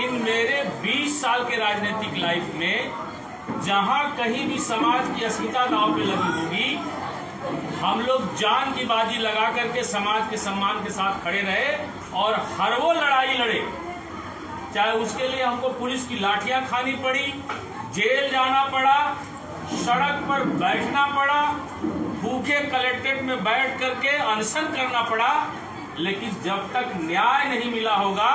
इन मेरे 20 साल के राजनीतिक लाइफ में जहां कहीं भी समाज की अस्मिता दांव पे लगी होगी, हम लोग जान की बाजी लगा करके समाज के सम्मान के साथ खड़े रहे और हर वो लड़ाई लड़े, चाहे उसके लिए हमको पुलिस की लाठियां खानी पड़ी, जेल जाना पड़ा, सड़क पर बैठना पड़ा, भूखे कलेक्ट्रेट में बैठ करके अनशन करना पड़ा, लेकिन जब तक न्याय नहीं मिला होगा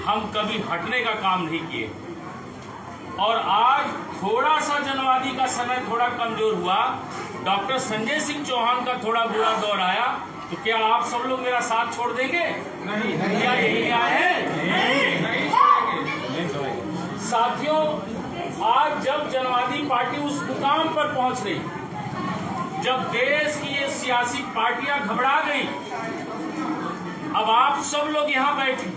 हम कभी हटने का काम नहीं किए। और आज थोड़ा सा जनवादी का समय थोड़ा कमजोर हुआ, डॉक्टर संजय सिंह चौहान का थोड़ा बुरा दौर आया, तो क्या आप सब लोग मेरा साथ छोड़ देंगे? नहीं। क्या यही न्याय है? नहीं। साथियों, आज जब जनवादी पार्टी उस मुकाम पर पहुंच गई, जब देश की ये सियासी पार्टियां घबरा गई, अब आप सब लोग यहां बैठे,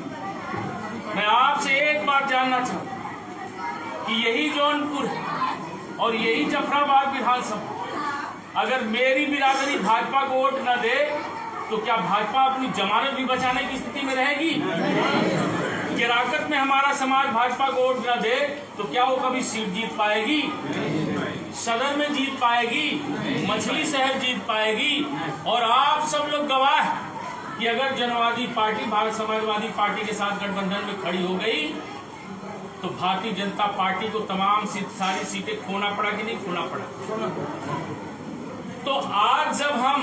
मैं आपसे एक बात जानना चाहता हूं कि यही जौनपुर और यही जफराबाद विधानसभा, अगर मेरी बिरादरी भाजपा को वोट न दे तो क्या भाजपा अपनी जमानत भी बचाने की स्थिति में रहेगी? गिराकत में हमारा समाज भाजपा को वोट न दे तो क्या वो कभी सीट जीत पाएगी? सदन में जीत पाएगी? मछली शहर जीत पाएगी? और आप सब लोग गवाह कि अगर जनवादी पार्टी भारत समाजवादी पार्टी के साथ गठबंधन में खड़ी हो गई तो भारतीय जनता पार्टी को तमाम सारी सीटें खोना पड़ा कि नहीं खोना पड़ा? तो आज जब हम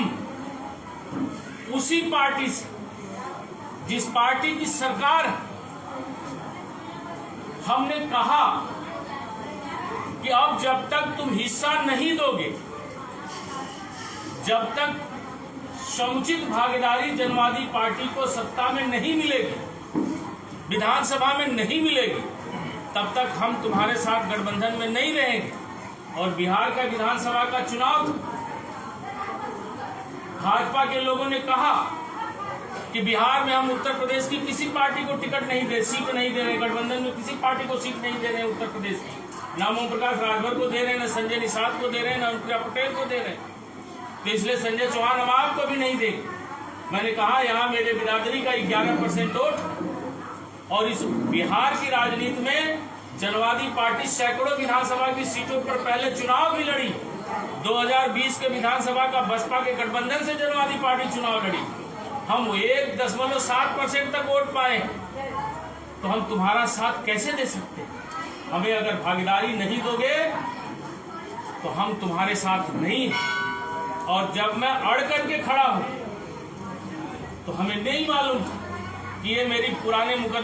उसी पार्टी से, जिस पार्टी की सरकार हमने कहा कि अब जब तक तुम हिस्सा नहीं दोगे, जब तक समुचित भागीदारी जनवादी पार्टी को सत्ता में नहीं मिलेगी, विधानसभा में नहीं मिलेगी, तब तक हम तुम्हारे साथ गठबंधन में नहीं रहेंगे। और बिहार का विधानसभा का चुनाव, भाजपा के लोगों ने कहा कि बिहार में हम उत्तर प्रदेश की किसी पार्टी को टिकट नहीं दे, सीट नहीं दे रहे, गठबंधन में किसी पार्टी को सीट नहीं दे रहे उत्तर प्रदेश की, ना ओम प्रकाश राजभर को दे रहे हैं, ना संजय निषाद को दे रहे हैं, ना अनुप्रिया पटेल को दे रहे हैं, तो इसलिए संजय चौहान हम आपको भी नहीं देंगे। मैंने कहा यहाँ मेरे बिरादरी का 11% वोट, और इस बिहार की राजनीति में जनवादी पार्टी सैकड़ों विधानसभा की सीटों पर पहले चुनाव भी लड़ी। 2020 के विधानसभा का बसपा के गठबंधन से जनवादी पार्टी चुनाव लड़ी, हम 1.7% तक वोट पाए, तो हम तुम्हारा साथ कैसे दे सकते? हमें अगर भागीदारी नहीं दोगे तो हम तुम्हारे साथ नहीं हैं। और जब मैं अड़ करके खड़ा हूं तो हमें नहीं मालूम कि ये मेरी पुराने मुकदमे